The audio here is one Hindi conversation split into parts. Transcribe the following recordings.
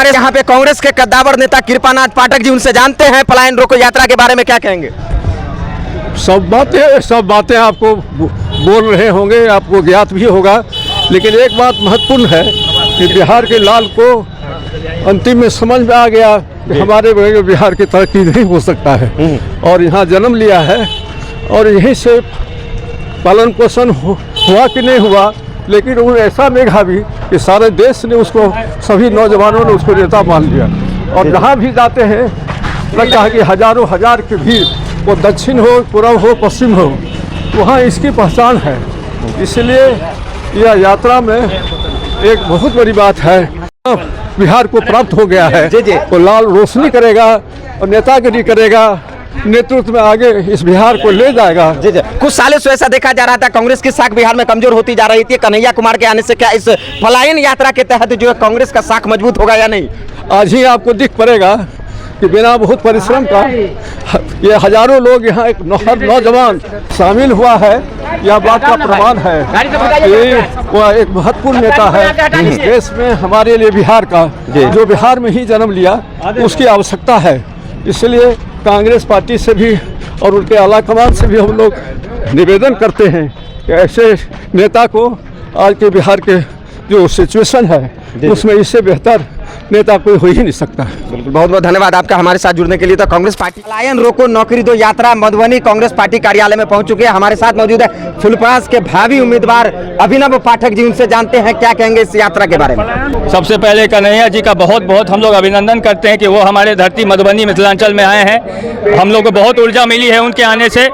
हमारे यहाँ पे कांग्रेस के कद्दावर नेता कृपानाथ पाठक जी, उनसे जानते हैं पलायन रोको यात्रा के बारे में क्या कहेंगे। सब बातें आपको बोल रहे होंगे, आपको ज्ञात भी होगा, लेकिन एक बात महत्वपूर्ण है कि बिहार के लाल को अंतिम में समझ में आ गया कि हमारे बिहार की तरक्की नहीं हो सकता है और यहाँ जन्म लिया है और यहीं से पालन पोषण हुआ कि नहीं हुआ, लेकिन वो ऐसा मेधावी कि सारे देश ने उसको, सभी नौजवानों ने उसको नेता मान लिया। और जहाँ भी जाते हैं मैं कहा कि हजारों हजार की भीड़, वो दक्षिण हो, पूर्व हो, पश्चिम हो, वहाँ इसकी पहचान है। इसलिए यह यात्रा में एक बहुत बड़ी बात है, बिहार को प्राप्त हो गया है। तो लाल रोशनी करेगा और नेतागिरी करेगा, नेतृत्व में आगे इस बिहार को ले जाएगा। कुछ सालों से ऐसा देखा जा रहा था कांग्रेस की साख बिहार में कमजोर होती जा रही थी। कन्हैया कुमार के आने से क्या इस पलायन यात्रा के तहत जो है कांग्रेस का साख मजबूत होगा या नहीं? आज ही आपको दिख पड़ेगा कि बिना बहुत परिश्रम का ये हजारों लोग यहाँ, एक नौजवान शामिल हुआ है। यह बात का प्रमाण है कि वह एक महत्वपूर्ण नेता है इस देश में, हमारे लिए बिहार का, जो बिहार में ही जन्म लिया, उसकी आवश्यकता है। इसलिए कांग्रेस पार्टी से भी और उनके आला कमान से भी हम लोग निवेदन करते हैं कि ऐसे नेता को आज के बिहार के जो सिचुएशन है उसमें इससे बेहतर नेता कोई हो ही नहीं सकता। बिल्कुल, बहुत बहुत धन्यवाद आपका हमारे साथ जुड़ने के लिए। तो कांग्रेस पार्टी पलायन रोको नौकरी दो यात्रा मधुबनी कांग्रेस पार्टी कार्यालय में पहुंच चुके हैं। हमारे साथ मौजूद है फुलपरास के भावी उम्मीदवार अभिनव पाठक जी, उनसे जानते हैं क्या कहेंगे इस यात्रा के बारे में। सबसे पहले कन्हैया जी का बहुत बहुत हम लोग अभिनंदन करते हैं कि वो हमारे धरती मधुबनी मिथिलांचल में आए हैं। हम लोग को बहुत ऊर्जा मिली है उनके आने से।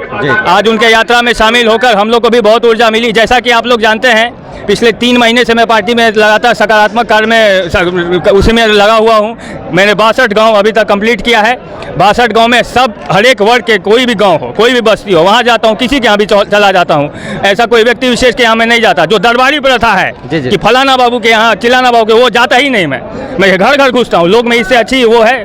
आज उनके यात्रा में शामिल होकर हम लोग को भी बहुत ऊर्जा मिली। जैसा कि आप लोग जानते हैं, पिछले 3 महीने से मैं पार्टी में लगातार सकारात्मक कार्य में उसी में लगा हुआ हूँ। मैंने 62 गांव अभी तक कंप्लीट किया है। 62 गांव में सब, हर एक वर्ग के, कोई भी गांव हो, कोई भी बस्ती हो, वहाँ जाता हूँ, किसी के यहाँ भी चला जाता हूँ। ऐसा कोई व्यक्ति विशेष के यहाँ मैं नहीं जाता। जो दरबारी प्रथा है कि फलाना बाबू के यहाँ, चिलाना बाबू के, वो जाता ही नहीं। मैं घर घर घुसता हूँ। लोग में इससे अच्छी वो है।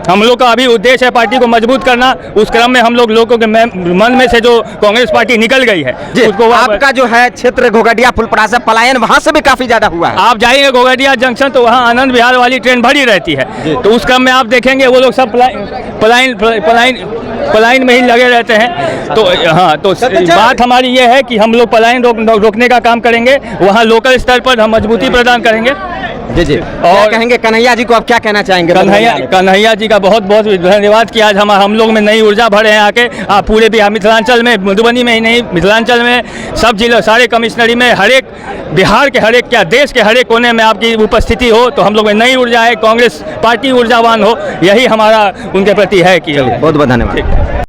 हम लोग का अभी उद्देश्य है पार्टी को मजबूत करना। उस क्रम में हम लोगों के मन में से जो कांग्रेस पार्टी निकल गई है उसको, आपका जो है क्षेत्र घोघडिया फुलपरास पलायन वहाँ से भी काफी ज्यादा हुआ है। आप जाएंगे घोघडिया जंक्शन तो वहाँ आनंद विहार वाली ट्रेन भरी रहती है। तो उस क्रम में आप देखेंगे वो लोग सब पलायन में ही लगे रहते हैं। तो हाँ, तो बात हमारी ये है कि हम लोग पलायन रोकने का काम करेंगे। वहाँ लोकल स्तर पर हम मजबूती प्रदान करेंगे। जी और कहेंगे कन्हैया जी को आप क्या कहना चाहेंगे? कन्हैया जी का बहुत बहुत धन्यवाद कि आज हम लोग में नई ऊर्जा भरे हैं आके। पूरे बिहार, मिथिलांचल में, मधुबनी में ही नहीं, मिथिलांचल में सब जिलों, सारे कमिश्नरी में, हर एक बिहार के, हर एक क्या देश के हर एक कोने में आपकी उपस्थिति हो तो हम लोग में नई ऊर्जा है, कांग्रेस पार्टी ऊर्जावान हो, यही हमारा उनके प्रति है। कि बहुत बहुत धन्यवाद।